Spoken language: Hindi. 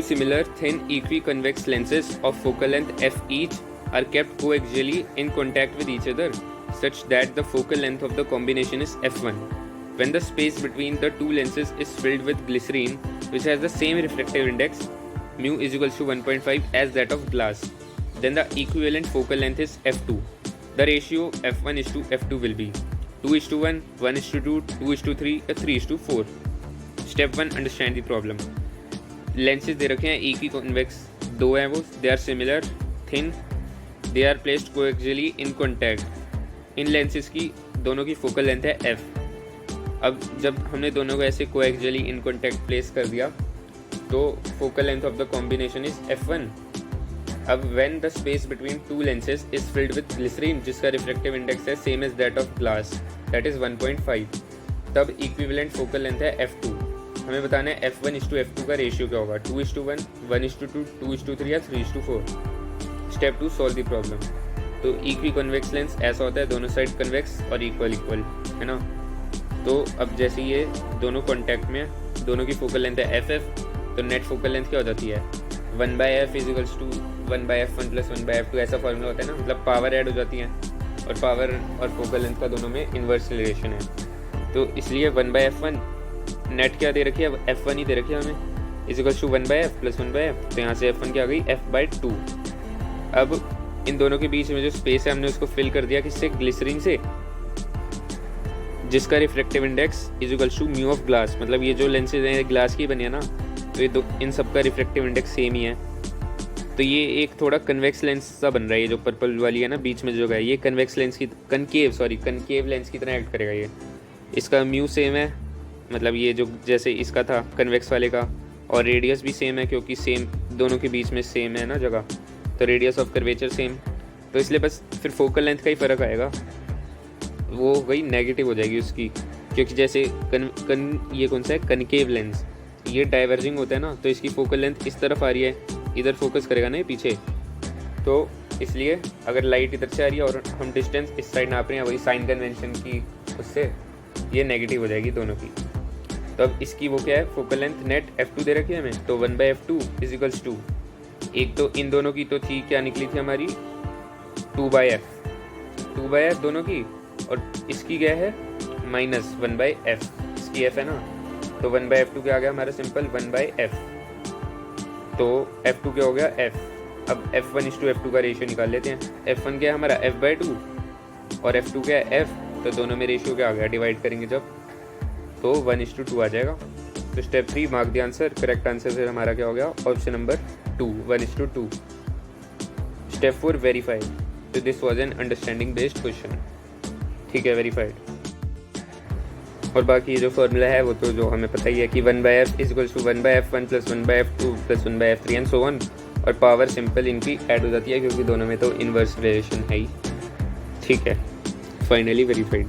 Two similar thin equiconvex lenses of focal length f each are kept coaxially in contact with each other such that the focal length of the combination is f1. When the space between the two lenses is filled with glycerine which has the same refractive index mu is equals to 1.5 as that of glass, then the equivalent focal length is f2. The ratio f1 is to f2 will be 2:1, 1:2, 2:3 या 3:4. Step 1, understand the problem. Lenses दे रखे हैं इक्विकॉन्वेक्स, दो हैं वो, they are similar thin, they are placed coaxially in contact. इन लेंसेज की दोनों की फोकल लेंथ है f। अब जब हमने दोनों को ऐसे कोएक्सियली इन कॉन्टैक्ट प्लेस कर दिया तो focal length of the combination is f1। अब when the space between two lenses is filled with glycerine जिसका रिफ्रैक्टिव इंडेक्स है same as that of glass that is 1.5, तब इक्विवेलेंट फोकल लेंथ है f2। हमें बताना है f1:f2 का रेशियो क्या होगा, 2:1, 1:2, 2:3 या 3:4। Step 2, solve the problem. तो इक्वी कन्वेक्स लेंस ऐसा होता है, दोनों साइड कन्वेक्स और इक्वल इक्वल, है ना। तो अब जैसे ये दोनों कॉन्टैक्ट में, दोनों की फोकल लेंथ है ff, तो नेट फोकल लेंथ क्या हो जाती है 1/f = 1/f1 + 1/f2। ऐसा फॉर्मूला होता है ना, मतलब पावर ऐड हो जाती है और पावर और फोकल लेंथ का दोनों में इन्वर्स रिलेशन है। तो इसलिए 1/f1 नेट क्या दे रखी है, f1 ही दे रखी है हमें, is equal to 1/f + 1/f। तो यहाँ से f1 क्या आ गई f/2। अब इन दोनों के बीच में जो स्पेस है हमने उसको फिल कर दिया किससे, ग्लिसरीन से, जिसका refractive index is equal to mu of glass. मतलब ये जो लेंसेज हैं ग्लास की बनी है ना, तो ये दो इन सब का रिफ्रैक्टिव इंडेक्स सेम ही है। तो ये एक थोड़ा कन्वेक्स लेंस सा बन रहा है, ये जो पर्पल वाली है ना बीच में जो है, ये कन्वेक्स लेंस की कनकेव लेंस की तरह एक्ट करेगा ये। इसका म्यू सेम है, मतलब ये जो जैसे इसका था कन्वेक्स वाले का, और रेडियस भी सेम है क्योंकि सेम दोनों के बीच में सेम है ना जगह, तो रेडियस ऑफ कर्वेचर सेम। तो इसलिए बस फिर फोकल लेंथ का ही फ़र्क आएगा, वो वही नेगेटिव हो जाएगी उसकी, क्योंकि जैसे ये कौन सा है कनकेव लेंस, ये डाइवर्जिंग होता है ना, तो इसकी फोकल लेंथ इस तरफ आ रही है, इधर फोकस करेगा ना ये पीछे, तो इसलिए अगर लाइट इधर से आ रही है और हम डिस्टेंस इस साइड नाप रहे हैं वही साइन कन्वेंशन की, उससे ये नेगेटिव हो जाएगी दोनों की। तो अब इसकी वो क्या है, फोकल लेंथ नेट f2 दे रखी है हमें, तो 1/f2 = 2। एक तो इन दोनों की तो थी क्या निकली थी हमारी 2/f दोनों की, और इसकी क्या है -1/f, इसकी f है ना, तो 1/f2 क्या आ गया हमारा सिंपल 1/f। तो f2 क्या हो गया f। अब f1:f2 का रेशियो निकाल लेते हैं। f1 क्या है हमारा f/2 और f2 क्या है f, तो दोनों में रेशियो क्या आ गया, डिवाइड करेंगे जब तो 1:2 आ जाएगा। तो step 3, mark the answer. Correct answer फिर हमारा क्या हो गया, ऑप्शन नंबर 2, 1:2। Step 4, verify. तो this was an understanding based question, ठीक है, वेरीफाइड। और बाकी जो फॉर्मूला है वो तो जो हमें पता ही है कि 1/f = 1/f1 + 1/f2 + 1/f3 and so on, और पावर सिंपल इनकी ऐड हो जाती है क्योंकि दोनों में तो इन्वर्स रिलेशन है ही, ठीक है, फाइनली वेरीफाइड।